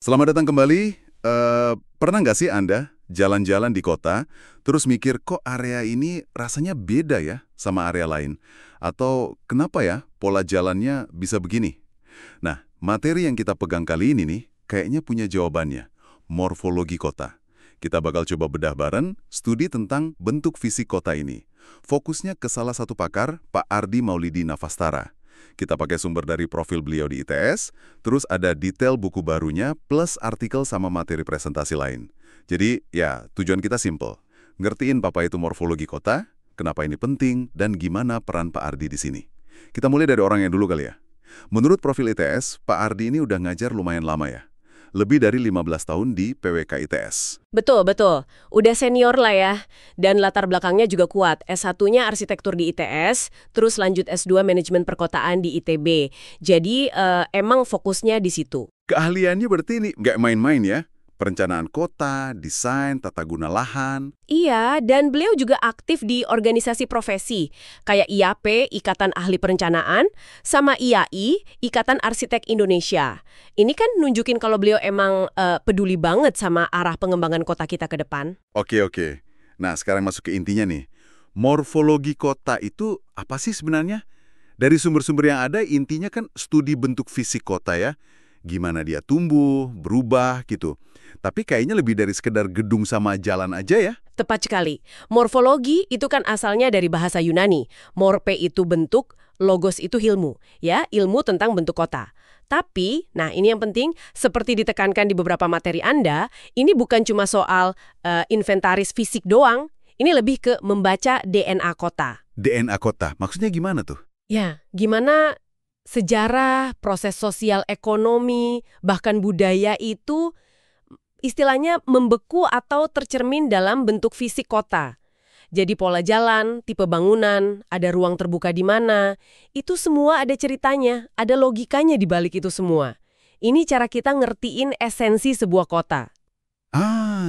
Selamat datang kembali. Pernah nggak sih Anda jalan-jalan di kota, terus mikir kok area ini rasanya beda ya sama area lain? Atau kenapa ya pola jalannya bisa begini? Nah, materi yang kita pegang kali ini nih, kayaknya punya jawabannya. Morfologi kota. Kita bakal coba bedah bareng studi tentang bentuk fisik kota ini. Fokusnya ke salah satu pakar, Pak Ardi Maulidi Navastara. Kita pakai sumber dari profil beliau di ITS, terus ada detail buku barunya, plus artikel sama materi presentasi lain. Jadi, ya, tujuan kita simple. Ngertiin apa itu morfologi kota, kenapa ini penting, dan gimana peran Pak Ardi di sini. Kita mulai dari orang yang dulu kali ya. Menurut profil ITS, Pak Ardi ini udah ngajar lumayan lama ya. Lebih dari 15 tahun di PWK ITS. Betul, betul. Udah senior lah ya. Dan latar belakangnya juga kuat. S1-nya arsitektur di ITS, terus lanjut S2 manajemen perkotaan di ITB. Jadi emang fokusnya di situ. Keahliannya berarti ini nggak main-main ya. Perencanaan kota, desain, tata guna lahan. Iya, dan beliau juga aktif di organisasi profesi, kayak IAP, Ikatan Ahli Perencanaan, sama IAI, Ikatan Arsitek Indonesia. Ini kan nunjukin kalau beliau emang peduli banget sama arah pengembangan kota kita ke depan. Oke. Nah, sekarang masuk ke intinya nih. Morfologi kota itu apa sih sebenarnya? Dari sumber-sumber yang ada, intinya kan studi bentuk fisik kota ya. Gimana dia tumbuh, berubah gitu. Tapi kayaknya lebih dari sekedar gedung sama jalan aja ya. Tepat sekali. Morfologi itu kan asalnya dari bahasa Yunani. Morpe itu bentuk, logos itu ilmu. Ya, ilmu tentang bentuk kota. Tapi, nah ini yang penting, seperti ditekankan di beberapa materi Anda, ini bukan cuma soal inventaris fisik doang. Ini lebih ke membaca DNA kota. DNA kota, maksudnya gimana tuh? Ya, gimana sejarah, proses sosial ekonomi, bahkan budaya itu istilahnya membeku atau tercermin dalam bentuk fisik kota. Jadi pola jalan, tipe bangunan, ada ruang terbuka di mana, itu semua ada ceritanya, ada logikanya di balik itu semua. Ini cara kita ngertiin esensi sebuah kota.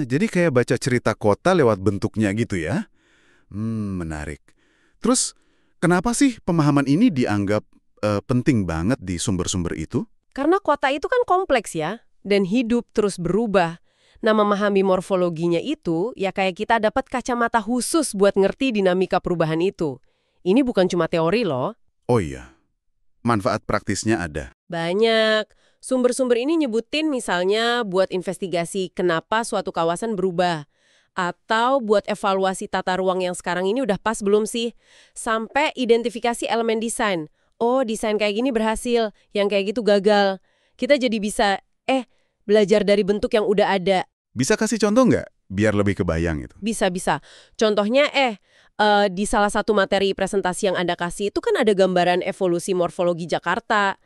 Jadi kayak baca cerita kota lewat bentuknya gitu ya? Menarik. Terus, kenapa sih pemahaman ini dianggap penting banget di sumber-sumber itu? Karena kota itu kan kompleks ya, dan hidup terus berubah. Nah, memahami morfologinya itu, ya kayak kita dapat kacamata khusus buat ngerti dinamika perubahan itu. Ini bukan cuma teori loh. Oh iya, manfaat praktisnya ada. Banyak. Sumber-sumber ini nyebutin misalnya buat investigasi kenapa suatu kawasan berubah. Atau buat evaluasi tata ruang yang sekarang ini udah pas belum sih? Sampai identifikasi elemen desain. Oh, desain kayak gini berhasil, yang kayak gitu gagal. Kita jadi bisa, belajar dari bentuk yang udah ada. Bisa kasih contoh nggak? Biar lebih kebayang itu. Bisa. Contohnya, di salah satu materi presentasi yang Anda kasih itu kan ada gambaran evolusi morfologi Jakarta.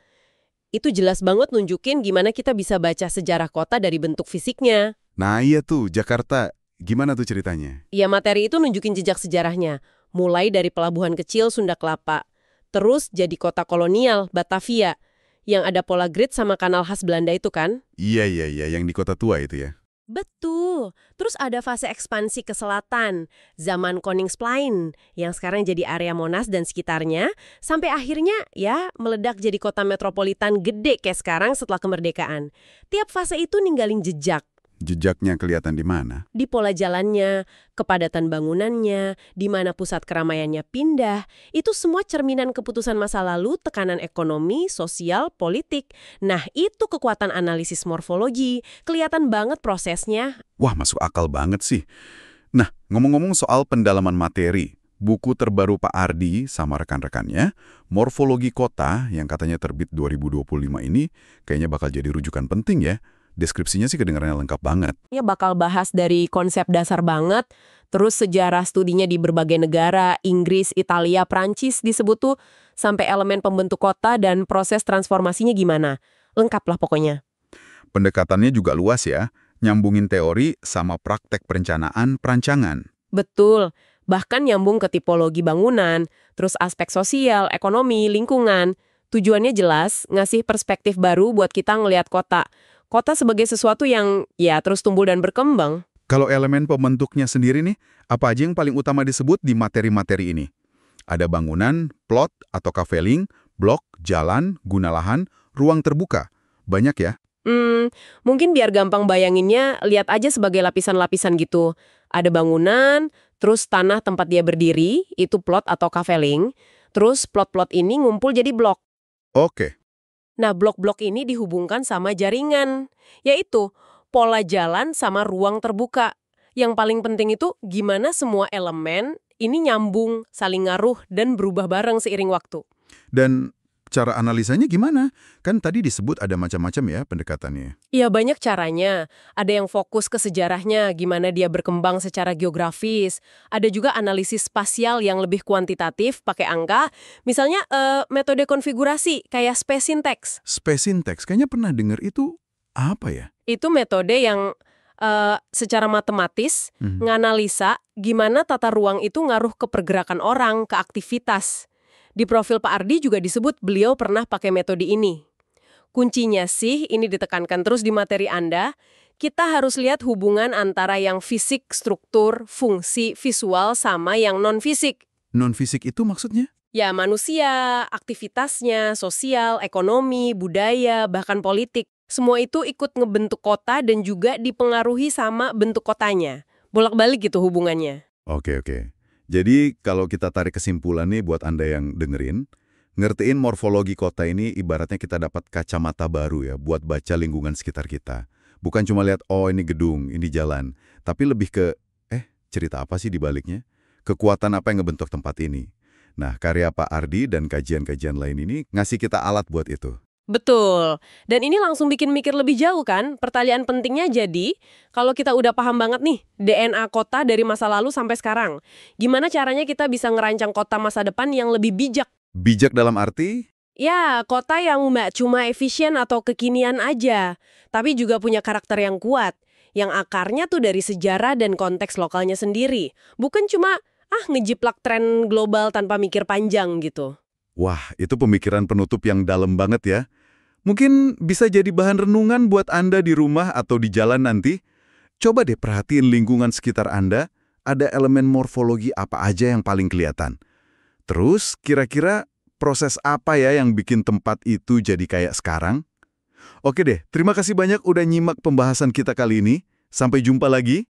Itu jelas banget nunjukin gimana kita bisa baca sejarah kota dari bentuk fisiknya. Nah iya tuh, Jakarta. Gimana tuh ceritanya? Ya, materi itu nunjukin jejak sejarahnya. Mulai dari pelabuhan kecil Sunda Kelapa. Terus jadi kota kolonial, Batavia. Yang ada pola grid sama kanal khas Belanda itu kan? Iya, yang di kota tua itu ya. Betul. Terus ada fase ekspansi ke selatan, zaman Koningsplein, yang sekarang jadi area Monas dan sekitarnya, sampai akhirnya ya meledak jadi kota metropolitan gede kayak sekarang setelah kemerdekaan. Tiap fase itu ninggalin jejak. Jejaknya kelihatan di mana? Di pola jalannya, kepadatan bangunannya, di mana pusat keramaiannya pindah, itu semua cerminan keputusan masa lalu, tekanan ekonomi, sosial, politik. Nah, itu kekuatan analisis morfologi. Kelihatan banget prosesnya. Wah, masuk akal banget sih. Nah, ngomong-ngomong soal pendalaman materi, buku terbaru Pak Ardi sama rekan-rekannya, Morfologi Kota, yang katanya terbit 2025 ini, kayaknya bakal jadi rujukan penting ya. Deskripsinya sih kedengarannya lengkap banget. Ya bakal bahas dari konsep dasar banget, terus sejarah studinya di berbagai negara, Inggris, Italia, Prancis disebut tuh, sampai elemen pembentuk kota dan proses transformasinya gimana. Lengkap lah pokoknya. Pendekatannya juga luas ya, nyambungin teori sama praktek perencanaan perancangan. Betul, bahkan nyambung ke tipologi bangunan, terus aspek sosial, ekonomi, lingkungan. Tujuannya jelas, ngasih perspektif baru buat kita ngelihat kota. Kota sebagai sesuatu yang ya terus tumbuh dan berkembang. Kalau elemen pembentuknya sendiri nih, apa aja yang paling utama disebut di materi-materi ini? Ada bangunan, plot atau kaveling, blok, jalan, guna lahan, ruang terbuka. Banyak ya? Mungkin biar gampang bayanginnya, lihat aja sebagai lapisan-lapisan gitu. Ada bangunan, terus tanah tempat dia berdiri, itu plot atau kaveling. Terus plot-plot ini ngumpul jadi blok. Oke. Nah, blok-blok ini dihubungkan sama jaringan, yaitu pola jalan sama ruang terbuka. Yang paling penting itu gimana semua elemen ini nyambung, saling ngaruh, dan berubah bareng seiring waktu. Dan cara analisanya gimana? Kan tadi disebut ada macam-macam ya pendekatannya. Ya banyak caranya. Ada yang fokus ke sejarahnya, gimana dia berkembang secara geografis. Ada juga analisis spasial yang lebih kuantitatif, pakai angka. Misalnya metode konfigurasi, kayak space syntax. Space syntax, kayaknya pernah dengar itu apa ya? Itu metode yang secara matematis Mhm. nganalisa gimana tata ruang itu ngaruh ke pergerakan orang, ke aktivitas. Di profil Pak Ardi juga disebut beliau pernah pakai metode ini. Kuncinya sih, ini ditekankan terus di materi Anda, kita harus lihat hubungan antara yang fisik, struktur, fungsi, visual, sama yang non-fisik. Non-fisik itu maksudnya? Ya, manusia, aktivitasnya, sosial, ekonomi, budaya, bahkan politik. Semua itu ikut ngebentuk kota dan juga dipengaruhi sama bentuk kotanya. Bolak-balik gitu hubungannya. Oke, oke. Jadi kalau kita tarik kesimpulan nih buat Anda yang dengerin, ngertiin morfologi kota ini ibaratnya kita dapat kacamata baru ya buat baca lingkungan sekitar kita. Bukan cuma lihat, oh ini gedung, ini jalan. Tapi lebih ke, cerita apa sih di baliknya? Kekuatan apa yang ngebentuk tempat ini? Nah, karya Pak Ardi dan kajian-kajian lain ini ngasih kita alat buat itu. Betul. Dan ini langsung bikin mikir lebih jauh kan? Pertanyaan pentingnya jadi, kalau kita udah paham banget nih DNA kota dari masa lalu sampai sekarang, gimana caranya kita bisa ngerancang kota masa depan yang lebih bijak? Bijak dalam arti? Ya, kota yang nggak cuma efisien atau kekinian aja, tapi juga punya karakter yang kuat, yang akarnya tuh dari sejarah dan konteks lokalnya sendiri. Bukan cuma, ngejiplak tren global tanpa mikir panjang gitu. Wah, itu pemikiran penutup yang dalam banget ya. Mungkin bisa jadi bahan renungan buat Anda di rumah atau di jalan nanti. Coba deh perhatiin lingkungan sekitar Anda, ada elemen morfologi apa aja yang paling kelihatan. Terus, kira-kira proses apa ya yang bikin tempat itu jadi kayak sekarang? Oke deh, terima kasih banyak udah nyimak pembahasan kita kali ini. Sampai jumpa lagi.